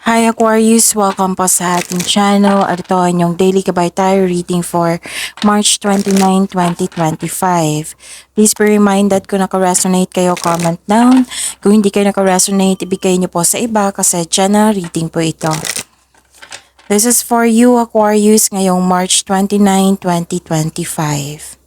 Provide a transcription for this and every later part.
Hi Aquarius! Welcome po sa ating channel. Ito ang inyong daily gabay tayo reading for March 29, 2025. Please be reminded kung naka-resonate kayo, comment down. Kung hindi kayo naka-resonate, ibigay niyo po sa iba kasi general reading po ito. This is for you Aquarius ngayong March 29, 2025.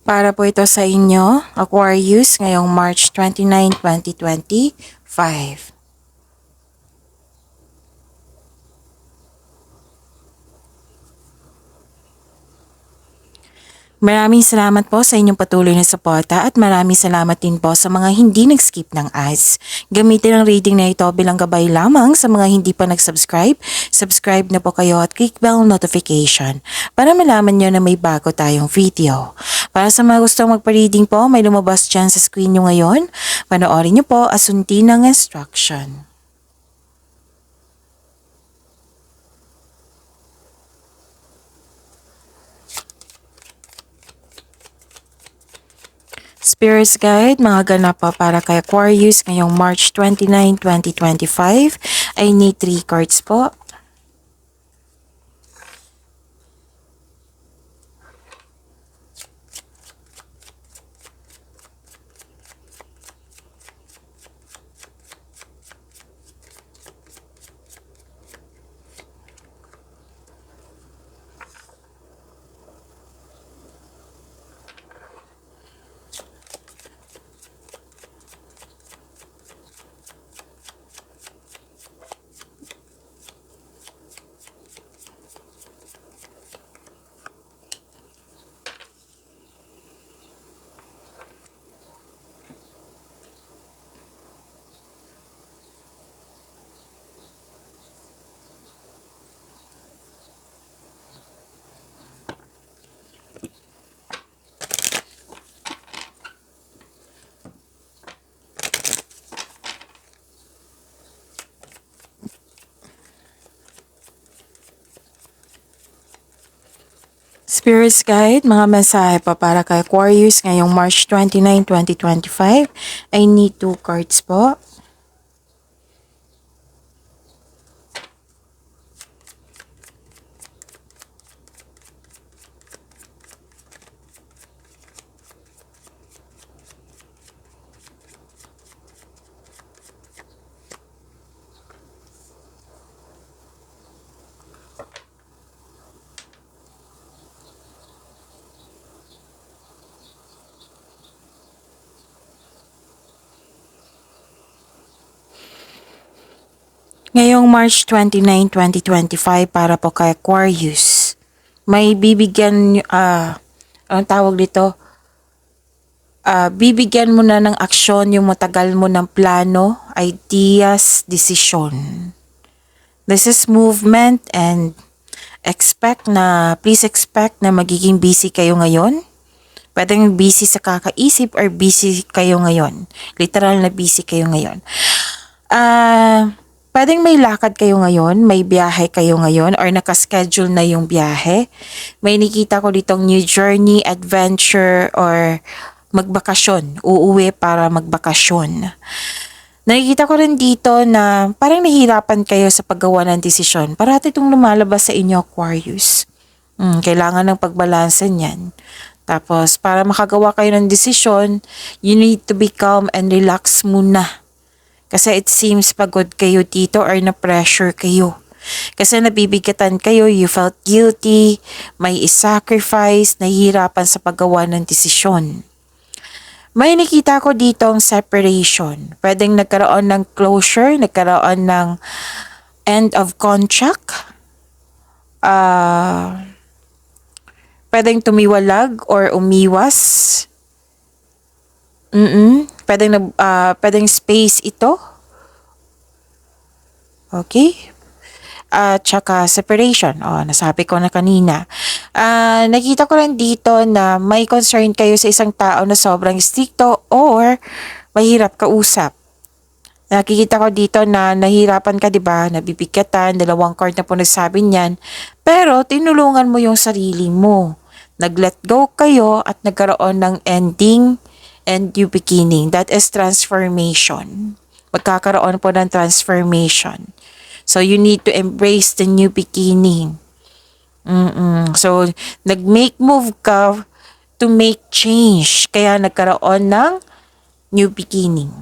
Para po ito sa inyo, Aquarius, ngayong March 29, 2025. Maraming salamat po sa inyong patuloy na suporta at maraming salamat din po sa mga hindi nag-skip ng ads. Gamitin ang reading na ito bilang gabay lamang sa mga hindi pa nag-subscribe. Subscribe na po kayo at click bell notification para malaman nyo na may bago tayong video. Para sa mga gustong magpa-reading po, may lumabas dyan sa screen nyo ngayon. Panoorin nyo po at sundin ang instruction. Spirits Guide, mga ganap pa para kay Aquarius ngayong March 29, 2025. I need 3 cards po. Spirits Guide, mga mensahe pa para kay Aquarius ngayong March 29, 2025. I need 2 cards po. Ngayong March 29, 2025 para po kay Aquarius. May bibigyan, anong tawag dito? Bibigyan mo na ng aksyon yung matagal mo ng plano, ideas, decision. This is movement and please expect na magiging busy kayo ngayon. Pwedeng busy sa kakaisip or busy kayo ngayon. Literal na busy kayo ngayon. Pwedeng may lakad kayo ngayon, may biyahe kayo ngayon, or nakaschedule na yung biyahe. May nakita ko ditong new journey, adventure, or magbakasyon. Uuwi para magbakasyon. Nakikita ko rin dito na parang nahihirapan kayo sa paggawa ng desisyon. Parati itong lumalabas sa inyo, Aquarius. Kailangan ng pagbalanse niyan. Tapos, para makagawa kayo ng desisyon, you need to be calm and relax muna. Kasi it seems pagod kayo dito or na-pressure kayo. Kasi nabibigatan kayo, you felt guilty, may sacrifice, nahihirapan sa paggawa ng desisyon. May nakita ko dito ang separation. Pwedeng nagkaroon ng closure, nagkaroon ng end of contract. Pwedeng tumiwalag or umiwas. Pwedeng space ito. Okay? At saka separation. Nasabi ko na kanina. Nakita ko rin dito na may concern kayo sa isang tao na sobrang stricto or mahirap kausap. Nakikita ko dito na nahirapan ka, 'di ba? Nabibigatan, dalawang card na po nagsabi niyan. Pero tinulungan mo yung sarili mo. Nag-let go kayo at nagkaroon ng ending and new beginning. That is transformation. Magkakaroon po ng transformation. So you need to embrace the new beginning. So nag-make move ka to make change. Kaya nagkaroon ng new beginning.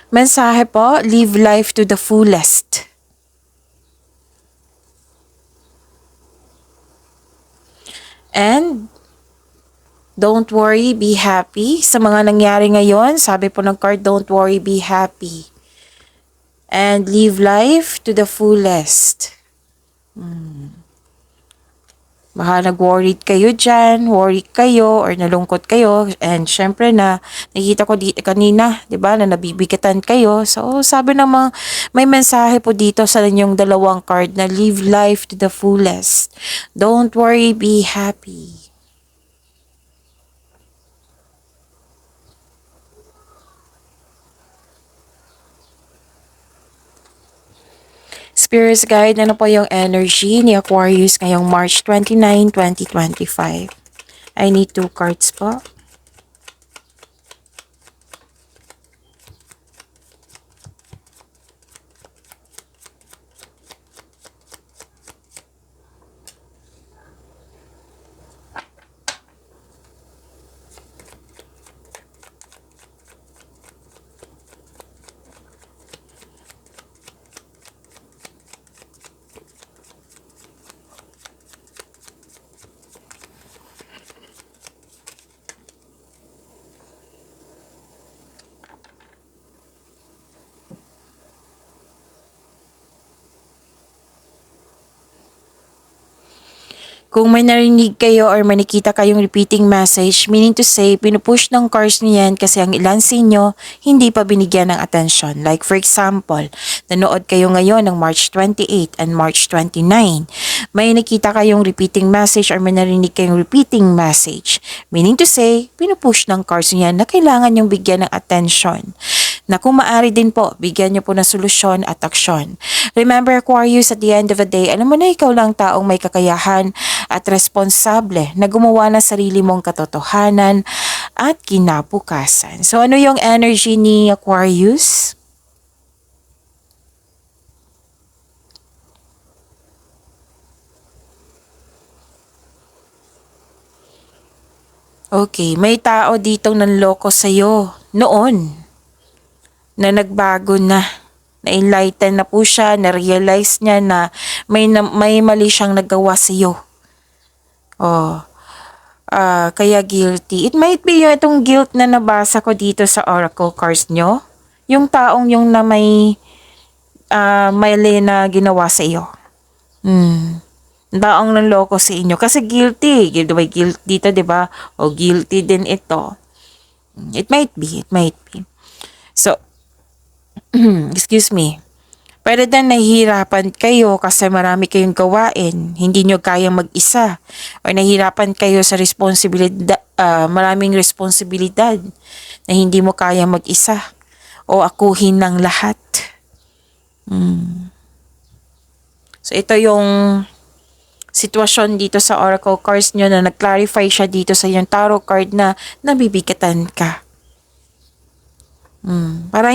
Mensahe po, live life to the fullest. And don't worry, be happy. Sa mga nangyari ngayon, sabi po ng card, don't worry, be happy. And live life to the fullest. Baka nag-worried kayo dyan, worried kayo, or nalungkot kayo. And syempre na, nakikita ko kanina, di ba, na nabibigatan kayo. So, sabi ng mga, may mensahe po dito sa inyong dalawang card na live life to the fullest. Don't worry, be happy. Spirits Guide, ano po yung energy ni Aquarius ngayong March 29, 2025? I need 2 cards po. Kung may narinig kayo or may nakita kayong repeating message, meaning to say, pinupush ng cards niyan kasi ang ilan sa inyo hindi pa binigyan ng atensyon. Like for example, nanood kayo ngayon ng March 28 and March 29. May nakita kayong repeating message or may narinig kayong repeating message. Meaning to say, pinupush ng cards niyan na kailangan yung bigyan ng atensyon. Na kung maaari din po, bigyan niyo po ng solusyon at aksyon. Remember Aquarius, at the end of the day, alam mo na ikaw lang taong may kakayahan at responsable na gumawa ng sarili mong katotohanan at kinabukasan. So ano yung energy ni Aquarius? Okay, may tao ditong nanloko sa'yo noon na nagbago na. Na-enlighten na po siya, na-realize niya na may mali siyang nagawa sa iyo. Kaya guilty. It might be yung itong guilt na nabasa ko dito sa oracle cards nyo. Yung taong yung na may mali na ginawa sa iyo. Taong nanloko sa inyo. Kasi guilty. Guilt dito, di ba? O guilty din ito. It might be. So, excuse me. Pwede din nahihirapan kayo kasi marami kayong gawain. Hindi nyo kayang mag-isa. O nahihirapan kayo sa responsibilidad, maraming responsibilidad na hindi mo kayang mag-isa. O akuhin ng lahat. So ito yung sitwasyon dito sa oracle cards nyo na nag-clarify siya dito sa yung tarot card na nabibigatan ka. Para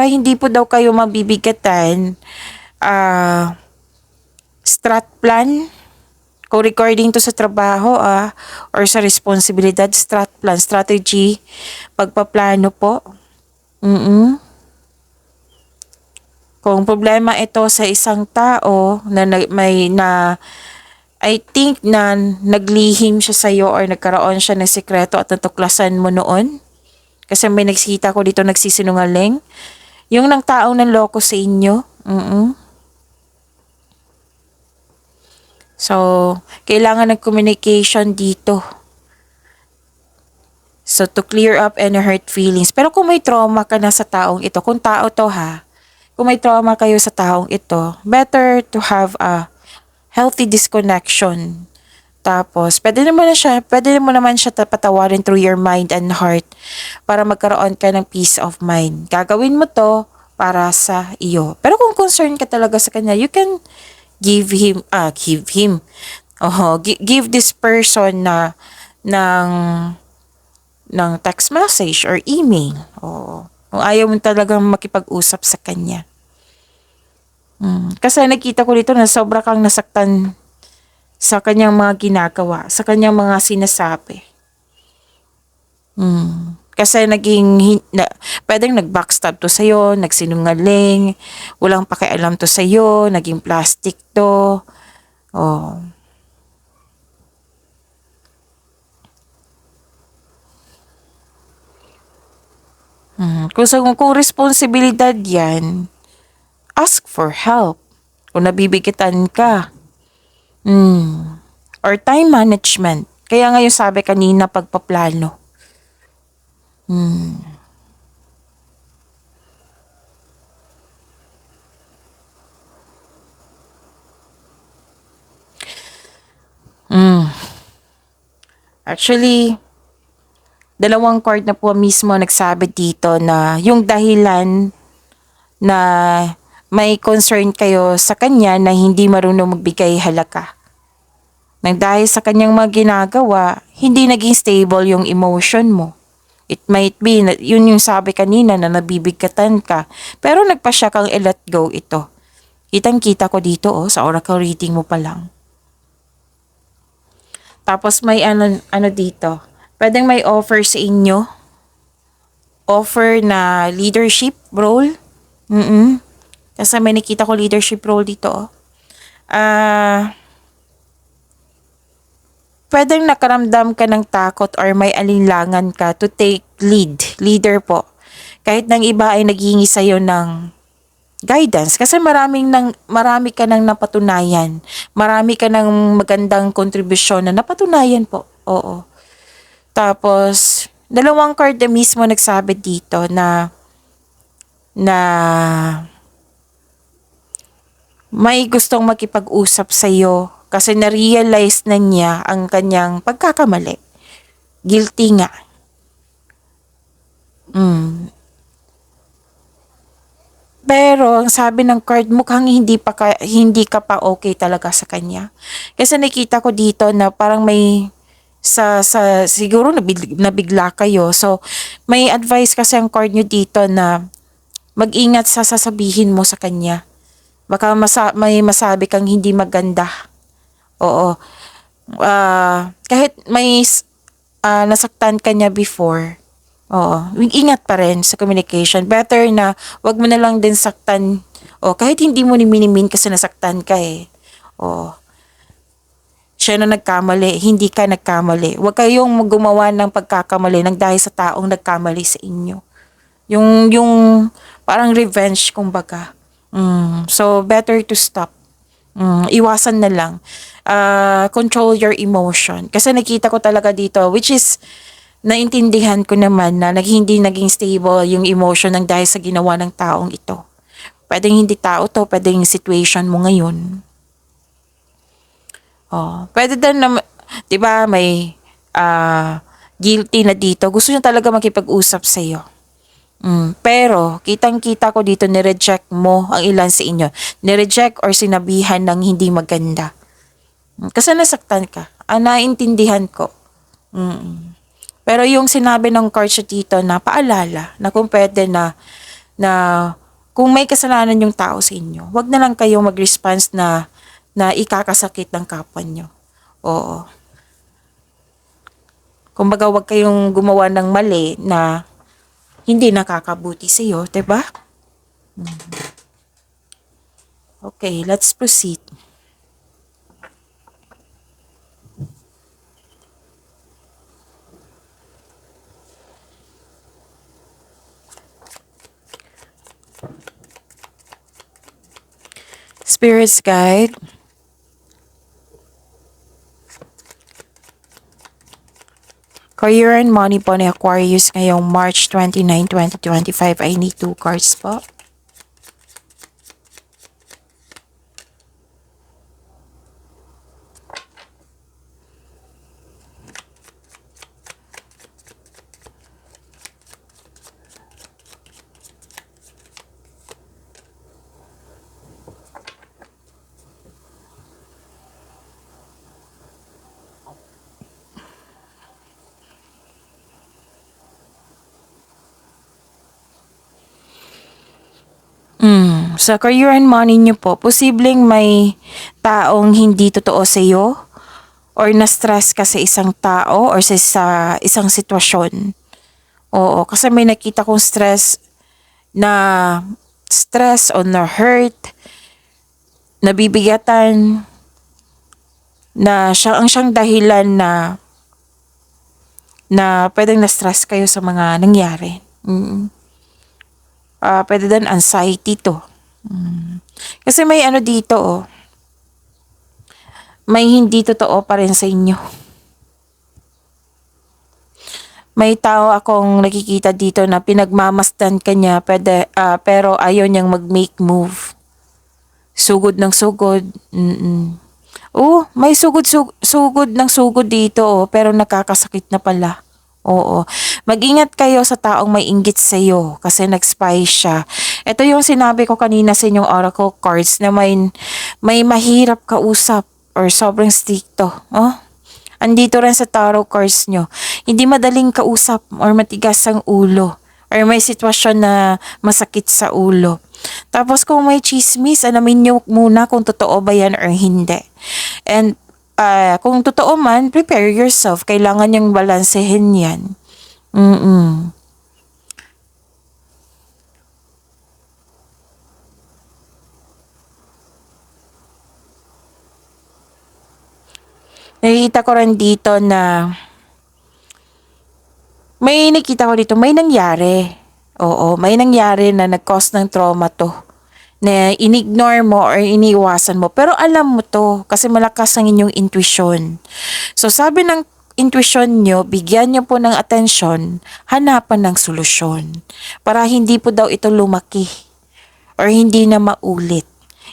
hindi po daw kayo mabibigatan, strat plan, kung recording to sa trabaho or sa responsibilidad, strat plan, strategy, pagpaplano po. Kung problema ito sa isang tao na I think na naglihim siya sa iyo or nagkaroon siya ng sekreto at natuklasan mo noon. Kasi may nagsikita ko dito nagsisinungaling. Yung ng taong nanloko sa inyo. So, kailangan ng communication dito. So, to clear up any hurt feelings. Pero kung may trauma ka na sa taong ito, kung tao to ha, kung may trauma kayo sa taong ito, better to have a healthy disconnection. Tapos, pwede mo naman siya patawarin through your mind and heart para magkaroon ka ng peace of mind. Gagawin mo to para sa iyo. Pero kung concerned ka talaga sa kanya, you can give him, give this person ng, ng text message or email. Kung ayaw mo talagang makipag-usap sa kanya. Kasi nakita ko dito na sobra kang nasaktan sa kanyang mga ginagawa, sa kanyang mga sinasabi. Kasi pwedeng nag-backstab to sa'yo, nagsinungaling, walang pakialam to sa'yo, naging plastic to. Oh. Kung responsibilidad yan, ask for help. Kung nabibigitan ka. Or time management. Kaya nga yung sabi kanina, pagpaplano. Actually, dalawang card na po mismo nagsabi dito na yung dahilan na may concern kayo sa kanya na hindi marunong magbigay halaga. Nang dahil sa kanyang mga ginagawa, hindi naging stable yung emotion mo. It might be, yun yung sabi kanina na nabibigkatan ka, pero nagpasya kang i-let go ito. Kitang-kita ko dito sa oracle reading mo pa lang. Tapos may ano dito, pwedeng may offer sa inyo, offer na leadership role. Kasi may nakita ko leadership role dito. Pwedeng nakaramdam ka ng takot or may alinlangan ka to take leader po. Kahit ng iba ay naghingi sa'yo ng guidance. Kasi marami ka nang napatunayan. Marami ka ng magandang kontribusyon na napatunayan po. Oo. Tapos, dalawang card na mismo nagsabi dito na may gustong makipag-usap sa'yo kasi na-realize na niya ang kanyang pagkakamali. Guilty nga. Pero ang sabi ng card, mukhang hindi ka pa okay talaga sa kanya. Kasi nakita ko dito na parang may siguro nabigla kayo. So may advice kasi ang card nyo dito na mag-ingat sa sasabihin mo sa kanya. Baka may masabi kang hindi maganda. Oo. Kahit may nasaktan ka niya before, ingat pa rin sa communication. Better na wag mo na lang din saktan. Kahit hindi mo ni minimin kasi nasaktan ka eh. Siya na nagkamali, hindi ka nagkamali. Huwag kayong gumawa ng pagkakamali ng dahil sa taong nagkamali sa inyo. Yung parang revenge kumbaga. So better to stop. Iwasan na lang. Control your emotion. Kasi nakita ko talaga dito, which is naintindihan ko naman na hindi naging stable yung emotion ng dahil sa ginawa ng taong ito. Pwedeng hindi tao to, pwedeng situation mo ngayon. Pwede din na, di ba, may guilty na dito. Gusto niya talaga makipag-usap sa iyo. Pero, kitang-kita ko dito, nireject mo ang ilan sa inyo. Nireject or sinabihan ng hindi maganda. Kasi nasaktan ka. Naintindihan ko. Pero yung sinabi ng card siya dito na paalala, na kung pwede na kung may kasalanan yung tao sa inyo, wag na lang kayong mag-response na ikakasakit ng kapwa nyo. Oo. Kumbaga, wag kayong gumawa ng mali na hindi nakakabuti sa iyo, 'di ba? Okay, let's proceed. Spirits guide. Career and money po ni Aquarius ngayong March 29, 2025. I need 2 cards po. Sa career and money nyo po, posibleng may taong hindi totoo sa iyo or na-stress ka sa isang tao or sa isang sitwasyon. Oo, kasi may nakita kong stress o na-hurt, nabibigatan, na siyang dahilan na pwedeng na-stress kayo sa mga nangyari. Pwede din anxiety to. Kasi may ano dito may hindi totoo pa rin sa inyo. May tao akong nakikita dito na pinagmamasdan ka niya, pero ayaw niyang mag-make move. Sugod ng sugod. May sugod ng sugod dito pero nakakasakit na pala. Oo. Mag-ingat kayo sa taong may inggit sa iyo kasi nag-spy siya. Ito yung sinabi ko kanina sa inyong oracle cards na may mahirap kausap or sobrang stricto. Andito rin sa tarot cards nyo. Hindi madaling kausap or matigas ang ulo or may sitwasyon na masakit sa ulo. Tapos kung may chismis, alamin nyo muna kung totoo ba yan or hindi. And kung totoo man, prepare yourself. Kailangan yung balansehin yan. Nakikita ko rin dito na may nangyari. Oo, may nangyari na nag-cause ng trauma to. Na inignore mo or iniiwasan mo. Pero alam mo to kasi malakas ang inyong intuition. So sabi ng intuition nyo, bigyan nyo po ng atensyon, hanapan ng solusyon. Para hindi po daw ito lumaki or hindi na maulit.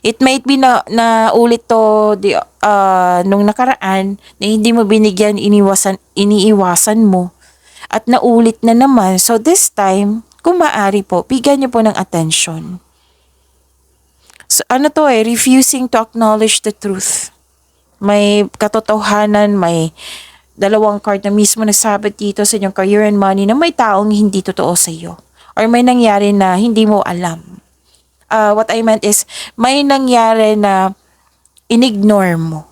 It might be na ulit to nung nakaraan na hindi mo binigyan, iniiwasan mo at naulit na naman. So this time, kung maaari po, bigyan niyo po ng attention. So refusing to acknowledge the truth. May katotohanan, may dalawang card na mismo nagsabi dito sa inyong career and money na may taong hindi totoo sa iyo or may nangyari na hindi mo alam. What I meant is, may nangyari na inignore mo.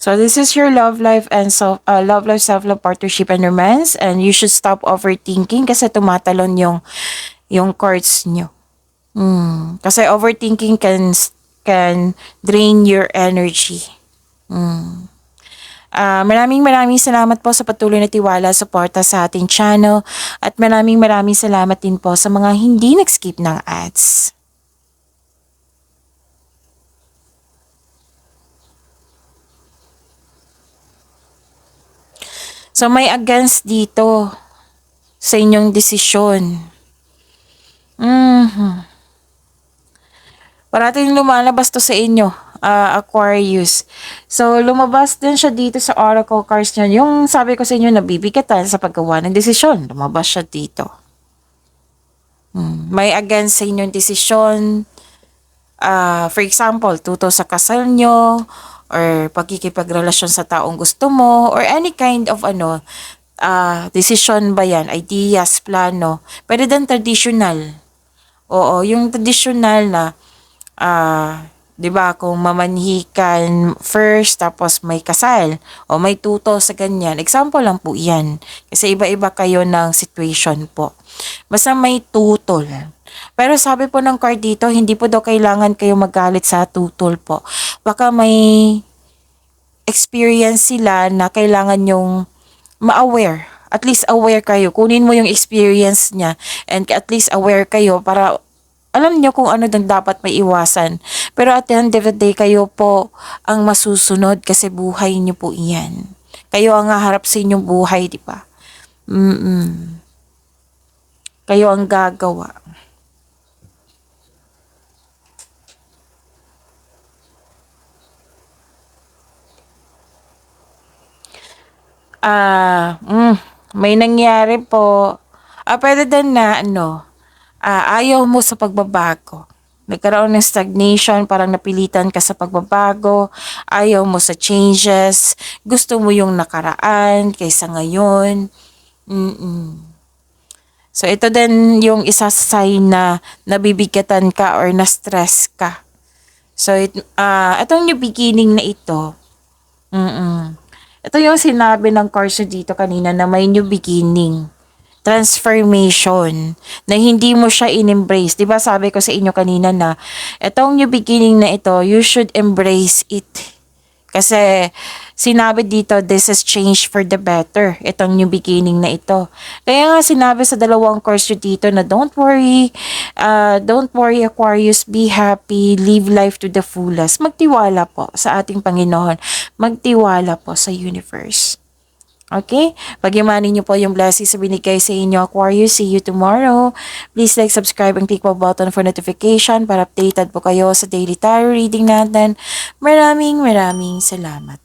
So this is your love life and self-love, partnership and romance, and you should stop overthinking kasi tumatalon yung cards nyo. Kasi overthinking can drain your energy. Maraming salamat po sa patuloy na tiwala, suporta sa ating channel, at maraming salamat din po sa mga hindi nag-skip ng ads. So may against dito sa inyong desisyon. Parating lumalabas to sa inyo, Aquarius. So lumabas din siya dito sa oracle cards niya. Yung sabi ko sa inyo, nabibigatan sa paggawa ng desisyon. Lumabas siya dito. May against sa inyong desisyon. For example, tuto sa kasal nyo, or pagkikipagrelasyon sa taong gusto mo, or any kind of decision ba yan, ideas, plano. Pwede din traditional. Oo, yung traditional na, di ba, kung mamanhikan first, tapos may kasal, o may tuto sa ganyan. Example lang po yan. Kasi iba-iba kayo ng situation po. Basta may tutol. Pero sabi po ng card dito, hindi po daw kailangan kayo magalit sa tutol po. Baka may experience sila na kailangan yung ma-aware. At least aware kayo. Kunin mo yung experience niya and at least aware kayo para alam niyo kung ano dang dapat may iwasan. Pero at the end of the day, kayo po ang masusunod kasi buhay niyo po iyan. Kayo ang haharap sa inyong buhay, di ba? Kayo ang gagawa. May nangyari po. Pwede din na ayaw mo sa pagbabago. Nagkaroon ng stagnation, parang napilitan ka sa pagbabago, ayaw mo sa changes, gusto mo yung nakaraan kaysa ngayon. So ito din yung isa sa sign na nabibigatan ka or na-stress ka. So itong new beginning na ito, ito yung sinabi ng Carso dito kanina na may new beginning. Transformation na hindi mo siya in-embrace. 'Di ba sabi ko sa inyo kanina na itong new beginning na ito, you should embrace it. Kasi sinabi dito, this is change for the better. Itong new beginning na ito. Kaya nga sinabi sa dalawang course dito na don't worry Aquarius, be happy, live life to the fullest. Magtiwala po sa ating Panginoon. Magtiwala po sa universe. Okay? Pagyamanin niyo po yung blessings na binigay sa inyo, Aquarius. See you tomorrow. Please like, subscribe, and click po button for notification para updated po kayo sa daily tarot reading natin. Maraming salamat.